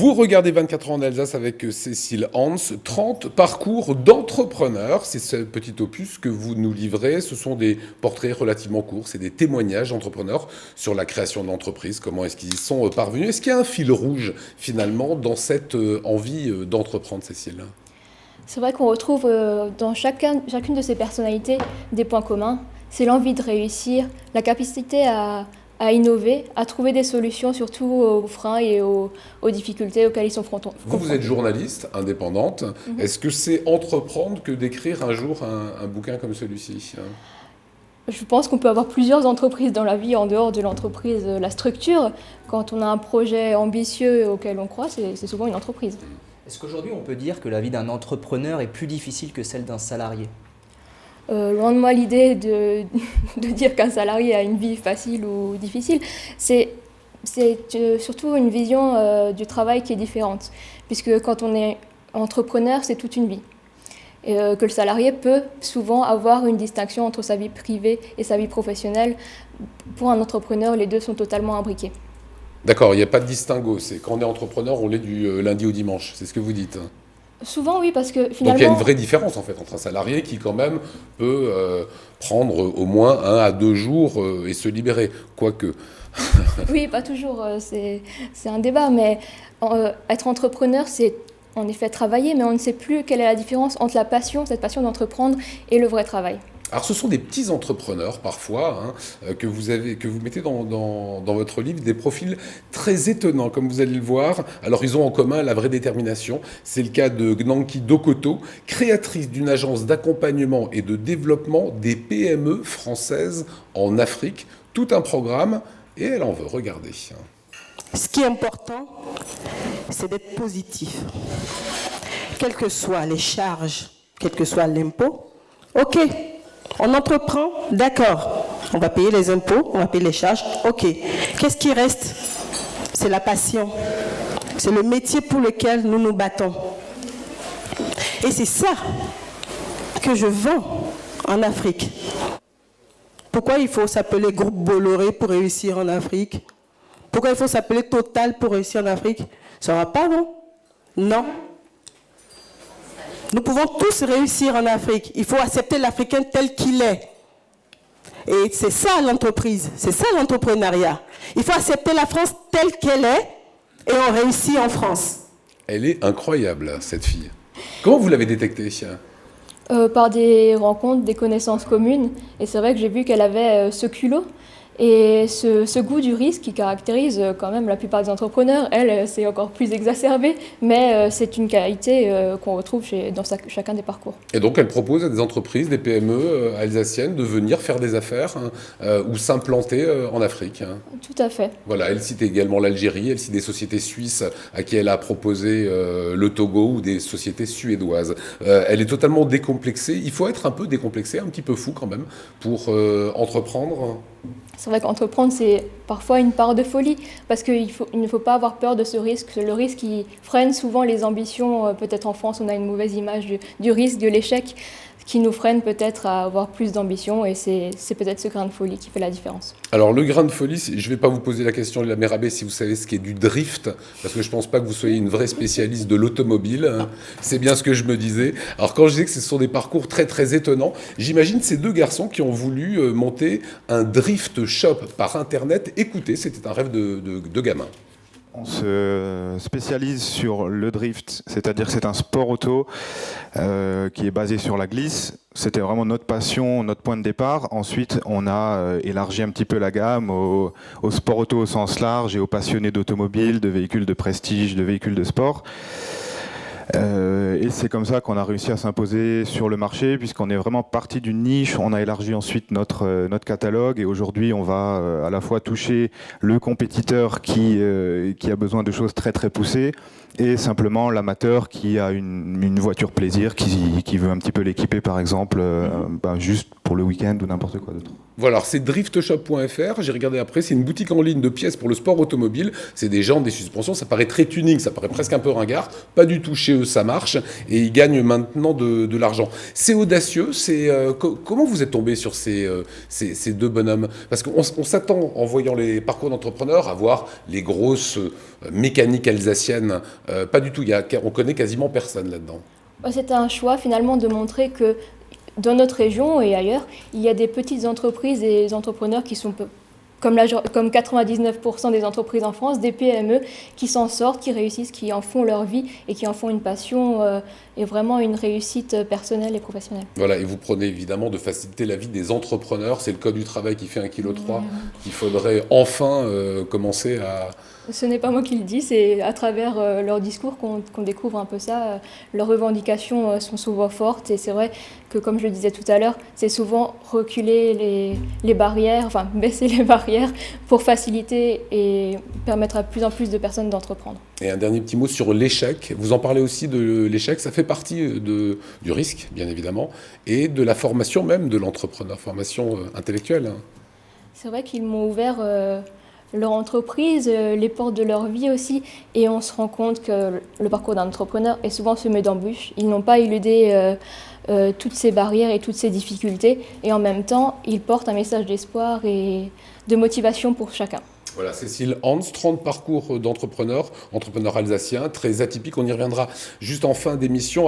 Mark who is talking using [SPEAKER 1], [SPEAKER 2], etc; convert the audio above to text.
[SPEAKER 1] Vous regardez 24 ans en Alsace avec Cécile Hans, 30 parcours d'entrepreneurs. C'est ce petit opus que vous nous livrez. Ce sont des portraits relativement courts, c'est des témoignages d'entrepreneurs sur la création d'entreprises, comment est-ce qu'ils y sont parvenus. Est-ce qu'il y a un fil rouge finalement dans cette envie d'entreprendre, Cécile ?
[SPEAKER 2] C'est vrai qu'on retrouve dans chacune de ces personnalités des points communs. C'est l'envie de réussir, la capacité à innover, à trouver des solutions, surtout aux freins et aux difficultés auxquelles ils sont confrontés.
[SPEAKER 1] Vous êtes journaliste indépendante. Est-ce que c'est entreprendre que d'écrire un jour un bouquin comme celui-ci ?
[SPEAKER 2] Je pense qu'on peut avoir plusieurs entreprises dans la vie en dehors de l'entreprise, la structure. Quand on a un projet ambitieux auquel on croit, c'est souvent une entreprise.
[SPEAKER 3] Est-ce qu'aujourd'hui on peut dire que la vie d'un entrepreneur est plus difficile que celle d'un salarié ?
[SPEAKER 2] Loin de moi l'idée de dire qu'un salarié a une vie facile ou difficile. C'est surtout une vision du travail qui est différente. Puisque quand on est entrepreneur, c'est toute une vie. Et que le salarié peut souvent avoir une distinction entre sa vie privée et sa vie professionnelle. Pour un entrepreneur, les deux sont totalement imbriqués.
[SPEAKER 1] D'accord, il n'y a pas de distinguo. C'est quand on est entrepreneur, on l'est du lundi au dimanche. C'est ce que vous dites.
[SPEAKER 2] Souvent, oui, parce que finalement...
[SPEAKER 1] Donc il y a une vraie différence en fait entre un salarié qui quand même peut prendre au moins 1 à 2 jours et se libérer, quoique.
[SPEAKER 2] Oui, pas toujours, c'est un débat, mais être entrepreneur, c'est en effet travailler, mais on ne sait plus quelle est la différence entre la passion, cette passion d'entreprendre, et le vrai travail.
[SPEAKER 1] Alors ce sont des petits entrepreneurs parfois que vous mettez dans votre livre, des profils très étonnants comme vous allez le voir. Alors ils ont en commun la vraie détermination. C'est le cas de Gnanki Dokoto, créatrice d'une agence d'accompagnement et de développement des PME françaises en Afrique. Tout un programme et elle en veut, regardez.
[SPEAKER 4] Ce qui est important, c'est d'être positif. Quelles que soient les charges, quel que soit l'impôt, ok. On entreprend, d'accord, on va payer les impôts, on va payer les charges, ok. Qu'est-ce qui reste ? C'est la passion, c'est le métier pour lequel nous nous battons. Et c'est ça que je vends en Afrique. Pourquoi il faut s'appeler Groupe Bolloré pour réussir en Afrique ? Pourquoi il faut s'appeler Total pour réussir en Afrique ? Ça va pas, non ? Non. Nous pouvons tous réussir en Afrique. Il faut accepter l'Africain tel qu'il est. Et c'est ça l'entreprise, c'est ça l'entrepreneuriat. Il faut accepter la France telle qu'elle est et on réussit en France.
[SPEAKER 1] Elle est incroyable, cette fille. Comment vous l'avez détectée ?
[SPEAKER 2] Par des rencontres, des connaissances communes. Et c'est vrai que j'ai vu qu'elle avait ce culot et ce goût du risque qui caractérise quand même la plupart des entrepreneurs. Elle, c'est encore plus exacerbé, mais c'est une qualité qu'on retrouve dans chacun des parcours.
[SPEAKER 1] Et donc elle propose à des entreprises, des PME alsaciennes de venir faire des affaires ou s'implanter en Afrique.
[SPEAKER 2] Tout à fait.
[SPEAKER 1] Voilà, elle cite également l'Algérie, elle cite des sociétés suisses à qui elle a proposé le Togo ou des sociétés suédoises. Elle est totalement décomplexée. Il faut être un peu décomplexé, un petit peu fou quand même, pour entreprendre.
[SPEAKER 2] C'est vrai qu'entreprendre, c'est parfois une part de folie, parce qu'il ne faut pas avoir peur de ce risque. Le risque, il freine souvent les ambitions. Peut-être en France, on a une mauvaise image du risque, de l'échec, qui nous freine peut-être à avoir plus d'ambition, et c'est peut-être ce grain de folie qui fait la différence.
[SPEAKER 1] Alors le grain de folie, je ne vais pas vous poser la question de la Mérabé si vous savez ce qu'est du drift, parce que je ne pense pas que vous soyez une vraie spécialiste de l'automobile, c'est bien ce que je me disais. Alors quand je disais que ce sont des parcours très très étonnants, j'imagine ces deux garçons qui ont voulu monter un drift shop par internet. Écoutez, c'était un rêve de gamin.
[SPEAKER 5] On se spécialise sur le drift, c'est-à-dire que c'est un sport auto qui est basé sur la glisse. C'était vraiment notre passion, notre point de départ. Ensuite, on a élargi un petit peu la gamme au sport auto au sens large et aux passionnés d'automobile, de véhicules de prestige, de véhicules de sport. Et c'est comme ça qu'on a réussi à s'imposer sur le marché, puisqu'on est vraiment parti d'une niche. On a élargi ensuite notre catalogue, et aujourd'hui on va à la fois toucher le compétiteur qui a besoin de choses très très poussées, et simplement l'amateur qui a une voiture plaisir, qui veut un petit peu l'équiper par exemple, juste pour le week-end ou n'importe quoi d'autre.
[SPEAKER 1] Voilà, alors c'est driftshop.fr, j'ai regardé après, c'est une boutique en ligne de pièces pour le sport automobile, c'est des jantes, des suspensions, ça paraît très tuning, ça paraît presque un peu ringard, pas du tout chez eux, ça marche, et ils gagnent maintenant de l'argent. C'est audacieux, comment vous êtes tombé sur ces deux bonhommes? Parce qu'on s'attend, en voyant les parcours d'entrepreneurs, à voir les grosses mécaniques alsaciennes, pas du tout, on connaît quasiment personne là-dedans.
[SPEAKER 2] C'était un choix finalement de montrer que dans notre région et ailleurs, il y a des petites entreprises et des entrepreneurs qui sont comme 99% des entreprises en France, des PME qui s'en sortent, qui réussissent, qui en font leur vie et qui en font une passion et vraiment une réussite personnelle et professionnelle.
[SPEAKER 1] Voilà, et vous prenez évidemment de faciliter la vie des entrepreneurs, c'est le code du travail qui fait 1,3 kg, qu'il faudrait enfin commencer à...
[SPEAKER 2] Ce n'est pas moi qui le dis, c'est à travers leur discours qu'on découvre un peu ça. Leurs revendications sont souvent fortes et c'est vrai que, comme je le disais tout à l'heure, c'est souvent reculer les barrières, enfin baisser les barrières pour faciliter et permettre à plus en plus de personnes d'entreprendre.
[SPEAKER 1] Et un dernier petit mot sur l'échec. Vous en parlez aussi de l'échec, ça fait partie du risque, bien évidemment, et de la formation même de l'entrepreneur, formation intellectuelle.
[SPEAKER 2] C'est vrai qu'ils m'ont ouvert... leur entreprise, les portes de leur vie aussi, et on se rend compte que le parcours d'un entrepreneur est souvent semé d'embûches. Ils n'ont pas éludé toutes ces barrières et toutes ces difficultés, et en même temps, ils portent un message d'espoir et de motivation pour chacun.
[SPEAKER 1] Voilà, Cécile Hans, 30 parcours d'entrepreneurs, entrepreneurs alsaciens, très atypiques, on y reviendra juste en fin d'émission.